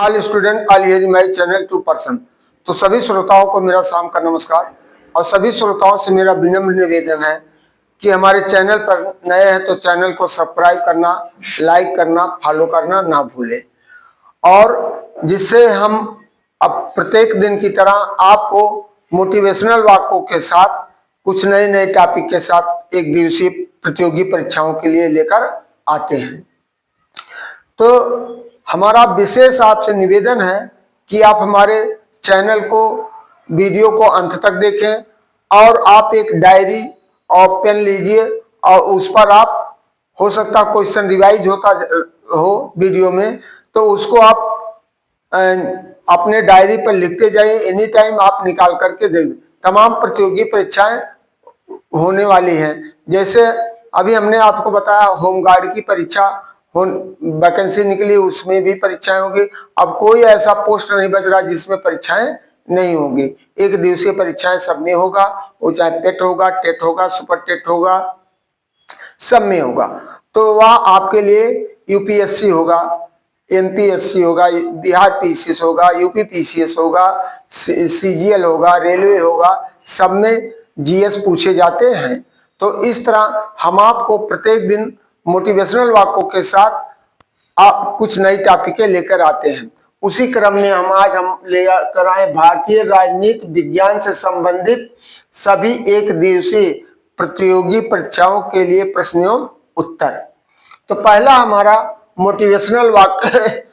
All student all here my channel 2%। तो सभी श्रोताओं को मेरा शाम का नमस्कार और सभी श्रोताओं से मेरा विनम्र निवेदन है कि हमारे चैनल पर नए हैं तो चैनल को सब्सक्राइब करना, लाइक करना, फॉलो करना ना भूलें, और जिससे हम अब प्रत्येक दिन की तरह आपको मोटिवेशनल वाक्यों के साथ कुछ नए नए टॉपिक के साथ एक दिवसीय प्रतियोगी परीक्षाओं के लिए लेकर आते हैं। तो हमारा विशेष आपसे निवेदन है कि आप हमारे चैनल को, वीडियो को अंत तक देखें और आप एक डायरी और पेन लीजिए और उस पर आप हो सकता क्वेश्चन रिवाइज होता हो वीडियो में, तो उसको आप अपने डायरी पर लिखते जाइए। एनी टाइम आप निकाल करके दें। तमाम प्रतियोगी परीक्षाएं होने वाली हैं, जैसे अभी हमने आपको बताया होमगार्ड की परीक्षा वैकेंसी निकली, उसमें भी परीक्षाएं होगी। अब कोई ऐसा पोस्ट नहीं बच रहा जिसमें परीक्षाएं नहीं होगी। एक दिवसीय परीक्षाएं सब में होगा, वो चाहे पेट होगा, टेट होगा, सुपर टेट होगा, सब में होगा। तो वह आपके लिए यूपीएससी होगा, एमपीएससी होगा, बिहार पीसीएस होगा, यूपी पीसीएस होगा, सीजीएल होगा, रेलवे होगा, सब में जीएस पूछे जाते हैं। तो इस तरह हम आपको प्रत्येक दिन मोटिवेशनल वाक्यों के साथ आप कुछ नई टॉपिकें लेकर आते हैं। उसी क्रम में हम लेकर आए भारतीय राजनीति विज्ञान से संबंधित सभी एक दिवसीय प्रतियोगी परीक्षाओं के लिए प्रश्न एवं उत्तर। तो पहला हमारा मोटिवेशनल वाक्य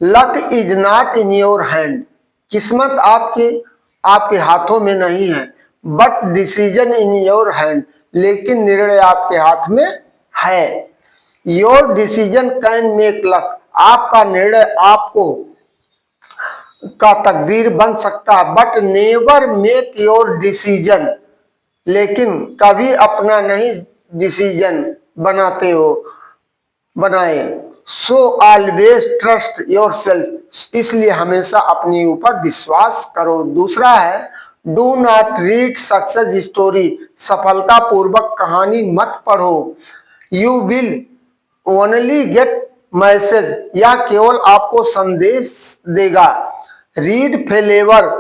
luck is not in your hand. किस्मत आपके हाथों में नहीं है, but decision in your hand. लेकिन निर्णय आपके हाथ में है। Your decision can make luck. आपका निर्णय आपको का तकदीर बन सकता है, but never make your decision. लेकिन कभी अपना नहीं डिसीजन बनाए। So always trust your self. इसलिए हमेशा अपने ऊपर विश्वास करो। दूसरा है do not read success story. सफलता पूर्वक कहानी मत पढ़ो। You will only get message. यह केवल आपको संदेश देगा। Read failure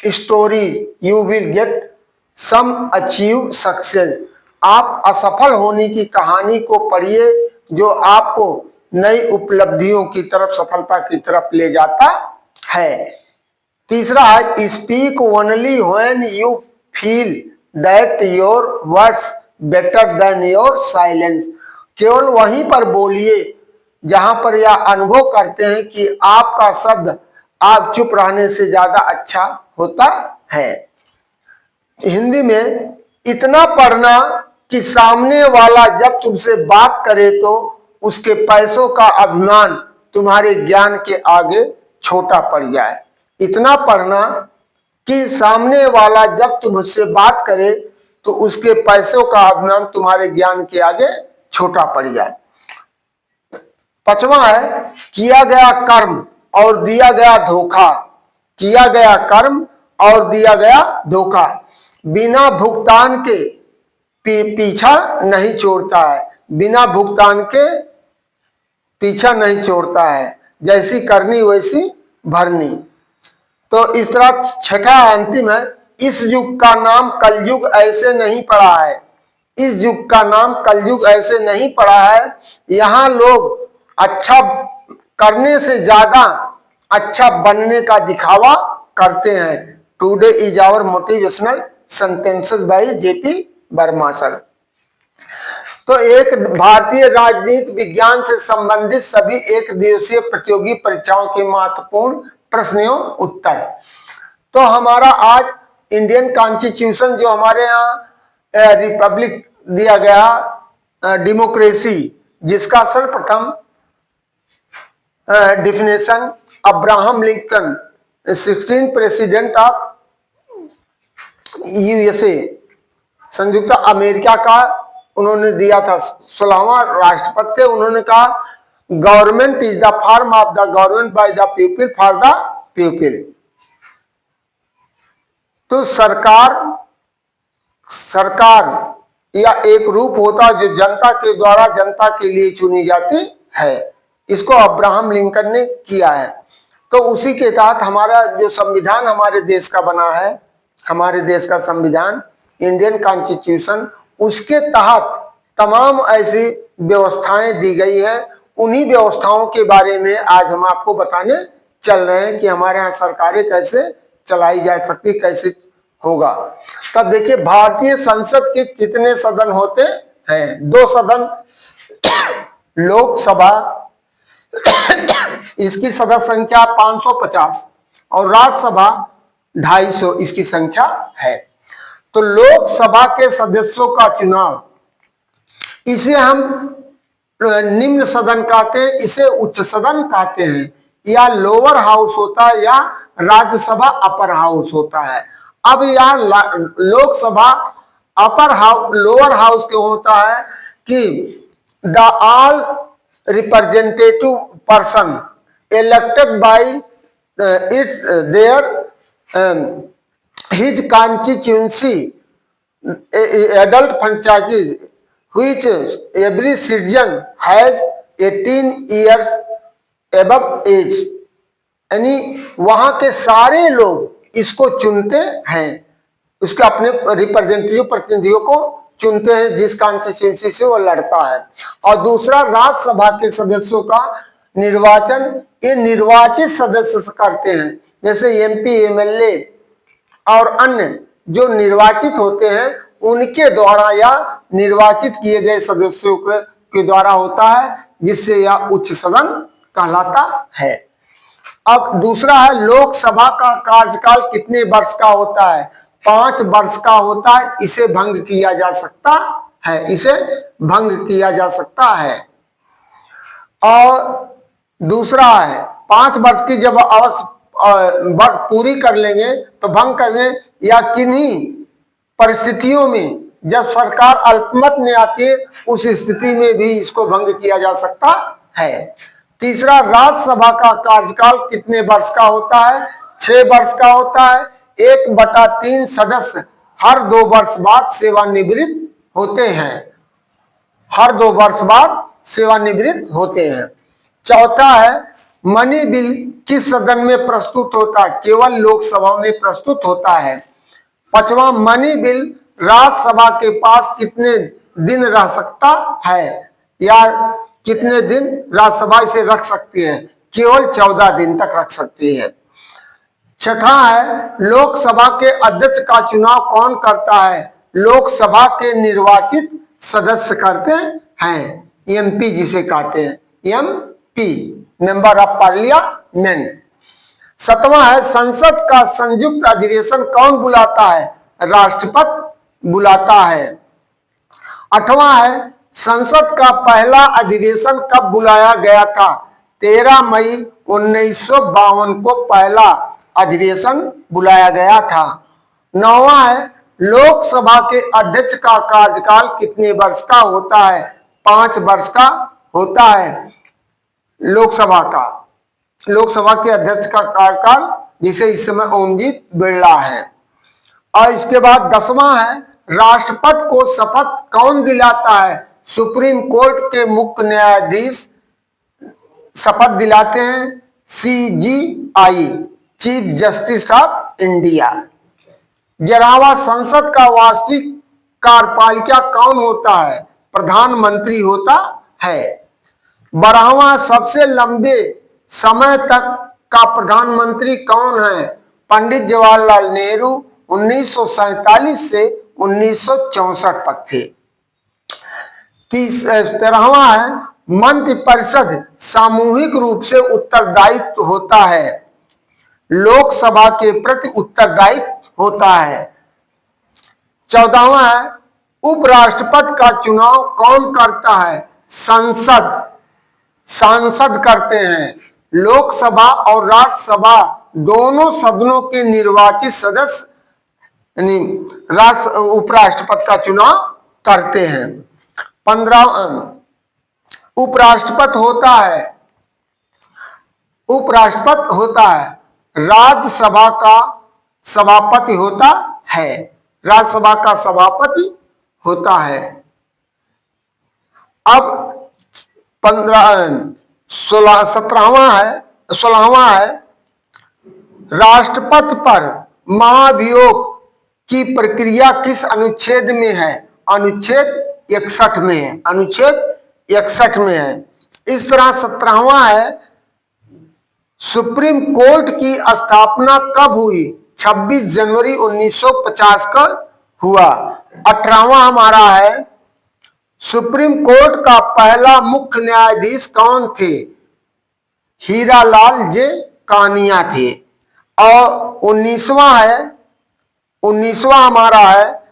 story you will get some achieve success. आप असफल होने की कहानी को पढ़िए जो आपको नई उपलब्धियों की तरफ, सफलता की तरफ ले जाता है। तीसरा है speak only when you feel that your words better than your silence. केवल वहीं पर बोलिए जहां पर यह अनुभव करते हैं कि आपका शब्द आप चुप रहने से ज्यादा अच्छा होता है। हिंदी में इतना पढ़ना कि सामने वाला जब तुमसे बात करे तो उसके पैसों का अभिमान तुम्हारे ज्ञान के आगे छोटा पड़ जाए। इतना पढ़ना कि सामने वाला जब तुमसे बात करे तो उसके पैसों का अभिमान तुम्हारे ज्ञान के आगे छोटा पड़ जाए। पांचवा है किया गया कर्म और दिया गया धोखा। किया गया कर्म और दिया गया धोखा बिना भुगतान के पीछा नहीं छोड़ता है। बिना भुगतान के पीछा नहीं छोड़ता है। जैसी करनी वैसी भरनी। तो इस तरह छठा अंतिम है इस युग का नाम कलयुग ऐसे नहीं पड़ा है। इस युग का नाम कलयुग ऐसे नहीं पड़ा है। यहाँ लोग अच्छा करने से ज्यादा अच्छा बनने का दिखावा करते हैं। Today is our motivational sentences by JP Verma sir. तो एक भारतीय राजनीति विज्ञान से संबंधित सभी एक दिवसीय प्रतियोगी परीक्षाओं के महत्वपूर्ण प्रश्न एवं उत्तर। तो हमारा आज इंडियन कॉन्स्टिट्यूशन जो हमारे यहाँ रिपब्लिक दिया गया, डेमोक्रेसी, जिसका सर्वप्रथम definition Abraham Lincoln 16 president of USA, संयुक्त अमेरिका का उन्होंने दिया था। 16वां राष्ट्रपति। उन्होंने कहा government is the form of the government by the people for the people. तो सरकार या एक रूप होता जो जनता के द्वारा जनता के लिए चुनी जाती है। इसको अब्राहम लिंकन ने किया है। तो उसी के तहत हमारा जो संविधान हमारे देश का बना है, हमारे देश का संविधान इंडियन कॉन्स्टिट्यूशन, उसके तहत तमाम ऐसी व्यवस्थाएं दी गई है। उन्हीं व्यवस्थाओं के बारे में आज हम आपको बताने चल रहे हैं कि हमारे यहाँ सरकारें कैसे चलाई जा सकती, कैसे होगा। तब देखिए भारतीय संसद के कितने सदन होते हैं? 2 सदन, लोकसभा इसकी सदस्य संख्या 550 और राज्यसभा 250 इसकी संख्या है। तो लोकसभा के सदस्यों का चुनाव, इसे हम निम्न सदन कहते हैं, इसे उच्च सदन कहते हैं, या लोअर हाउस होता है या राज्यसभा अपर हाउस होता है। अब यह Lok Sabha upper house lower house क्यों होता है कि the all representative person elected by its their his constituency adult franchise which every citizen has 18 years above age, यानी वहां के सारे लोग इसको चुनते हैं, उसके अपने रिप्रेजेंटेटिव प्रतिनिधियों को चुनते हैं जिस कॉन्स्टिट्यूंसी से वो लड़ता है। और दूसरा राज्यसभा के सदस्यों का निर्वाचन ये निर्वाचित सदस्य करते हैं, जैसे एमपी, एमएलए और अन्य जो निर्वाचित होते हैं उनके द्वारा या निर्वाचित किए गए सदस्यों के द्वारा होता है, जिससे यह उच्च सदन कहलाता है। अब दूसरा है लोकसभा का कार्यकाल कितने वर्ष का होता है? 5 वर्ष का होता है। इसे भंग किया जा सकता है, इसे भंग किया जा सकता है। और दूसरा है 5 वर्ष की जब पूरी कर लेंगे तो भंग कर दें, या किन्हीं परिस्थितियों में जब सरकार अल्पमत में आती है उस स्थिति में भी इसको भंग किया जा सकता है। तीसरा राज्यसभा का कार्यकाल कितने वर्ष का होता है? 6 वर्ष का होता है। 1/3 सदस्य हर 2 वर्ष बाद सेवानिवृत्त होते हैं, हर 2 वर्ष बाद सेवानिवृत्त होते हैं। चौथा है मनी बिल किस सदन में प्रस्तुत होता है? केवल लोकसभा में प्रस्तुत होता है। 5वां मनी बिल राज्यसभा के पास कितने दिन रह सकता है, या कितने दिन राज्यसभा इसे रख सकती है? केवल 14 दिन तक रख सकती है। छठा है लोकसभा के अध्यक्ष का चुनाव कौन करता है? लोकसभा के निर्वाचित सदस्य करते हैं, एमपी जिसे कहते हैं, एमपी मेंबर ऑफ पार्लियामेंट। 7वां है संसद का संयुक्त अधिवेशन कौन बुलाता है? राष्ट्रपति बुलाता है। 8वां है संसद का पहला अधिवेशन कब बुलाया गया था? 13 मई 1952 को पहला अधिवेशन बुलाया गया था। 9वां है लोकसभा के अध्यक्ष का कार्यकाल कितने वर्ष का होता है? 5 वर्ष का होता है लोकसभा के अध्यक्ष का कार्यकाल, जिसे इस समय ओमजी बिरला है। और इसके बाद 10वां है राष्ट्रपति को शपथ कौन दिलाता है? सुप्रीम कोर्ट के मुख्य न्यायाधीश शपथ दिलाते हैं, CJI chief justice of India. 11वां संसद का वार्षिक कार्यपालिका कौन होता है? प्रधानमंत्री होता है। 12वां सबसे लंबे समय तक का प्रधानमंत्री कौन है? पंडित जवाहरलाल नेहरू 1947 से 1964 तक थे। 13वां है मंत्रिपरिषद सामूहिक रूप से उत्तरदायित्व होता है, लोकसभा के प्रति उत्तरदायित्व होता है। 14वां है उपराष्ट्रपति का चुनाव कौन करता है? सांसद करते हैं। लोकसभा और राज्यसभा दोनों सदनों के निर्वाचित सदस्य उपराष्ट्रपति का चुनाव करते हैं। 15 उपराष्ट्रपति होता है राज्यसभा का सभापति होता है, राज्यसभा का सभापति होता है। अब 16वां है राष्ट्रपति पर महाभियोग की प्रक्रिया किस अनुच्छेद में है? अनुच्छेद 61 में है। अनुच्छेद 61 में है। इस तरह 17वां है सुप्रीम कोर्ट की स्थापना कब हुई? 26 जनवरी 1950 का हुआ। 18वां हमारा है सुप्रीम कोर्ट का पहला मुख्य न्यायाधीश कौन थे? हीरालाल जे कानिया थे। और 19वां हमारा है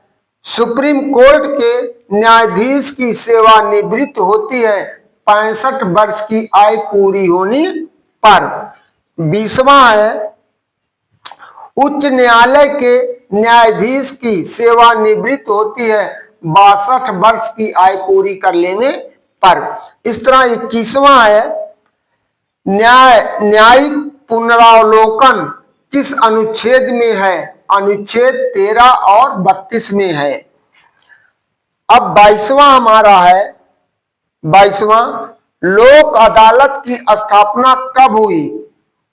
सुप्रीम कोर्ट के न्यायाधीश की सेवानिवृत्त होती है 65 वर्ष की आयु पूरी होने पर। 20वां है उच्च न्यायालय के न्यायाधीश की सेवानिवृत्त होती है 62 वर्ष की आयु पूरी कर लेने पर। इस तरह 21वां है न्यायिक पुनरावलोकन किस अनुच्छेद में है? अनुच्छेद 13 और 32 में है। अब 22वां हमारा है 22वां लोक अदालत की स्थापना कब हुई?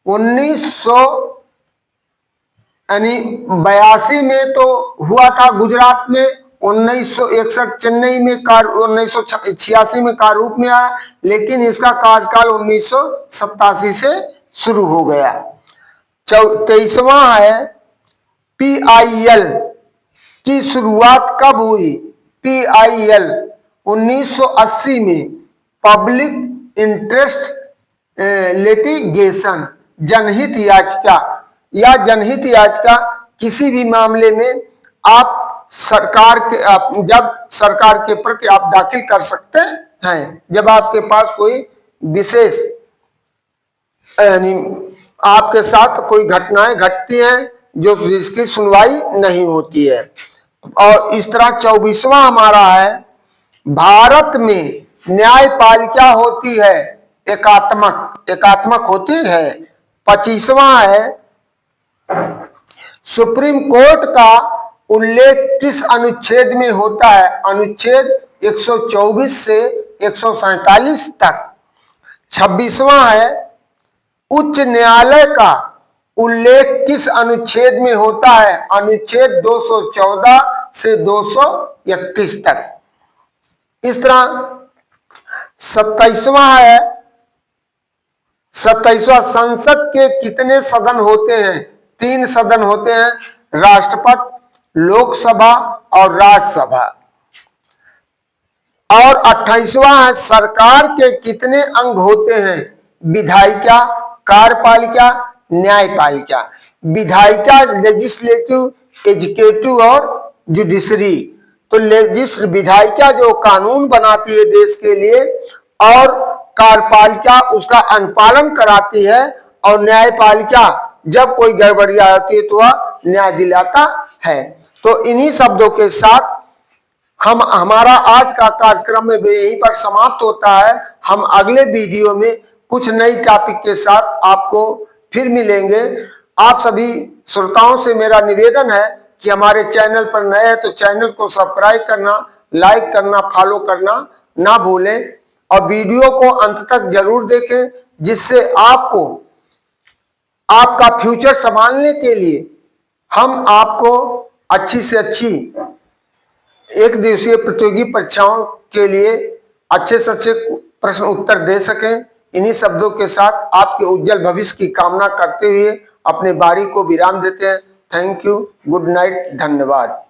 1982 में तो हुआ था गुजरात में, 1961 चेन्नई में 1986 में कार्यरूप में आया, लेकिन इसका कार्यकाल 1987 से शुरू हो गया। 23वां है PIL की शुरुआत कब हुई? PIL 1980 में पब्लिक इंटरेस्ट लिटिगेशन जनहित याचिका या जनहित याचिका किसी भी मामले में आप सरकार के जब सरकार के प्रति आप दाखिल कर सकते हैं जब आपके पास कोई विशेष यानी आपके साथ कोई घटनाएं घटती हैं जो जिसकी सुनवाई नहीं होती है। और इस तरह 24वां हमारा है भारत में न्यायपालिका होती है एकात्मक होती है। 25वां है सुप्रीम कोर्ट का उल्लेख किस अनुच्छेद में होता है? अनुच्छेद 124 से 147 तक। 26वां है उच्च न्यायालय का उल्लेख किस अनुच्छेद में होता है? अनुच्छेद 214 से 231 तक। इस तरह 27वां है 27वां संसद के कितने सदन होते हैं? 3 सदन होते हैं, राष्ट्रपति, लोकसभा और राज्यसभा। और 28वां है सरकार के कितने अंग होते हैं? विधायिका, कार्यपालिका, न्यायपालिका। विधायिका लेजिस्लेटिव, एजुकेटिव और जुडिशरी। तो विधायिका जो कानून बनाती है देश के लिए और कार्यपालिका उसका अनुपालन कराती है और न्यायपालिका जब कोई गड़बड़ियां होती है तो वह न्याय दिलाता है। तो इन्हीं शब्दों के साथ हमारा आज का कार्यक्रम में यहीं पर समाप्त होता है। हम अगले वीडियो में कुछ नई टॉपिक के साथ आपको फिर मिलेंगे। आप सभी श्रोताओं से मेरा निवेदन है कि हमारे चैनल पर नए हैं तो चैनल को सब्सक्राइब करना, लाइक करना, फॉलो करना ना भूलें और वीडियो को अंत तक जरूर देखें, जिससे आपको आपका फ्यूचर संभालने के लिए हम आपको अच्छी से अच्छी एक दिवसीय प्रतियोगी परीक्षाओं के लिए अच्छे से अच्छे प्रश्न उत्तर दे सकें। इन्हीं शब्दों के साथ आपके उज्जवल भविष्य की कामना करते हुए अपने बारी को विराम देते हैं। थैंक यू, गुड नाइट, धन्यवाद।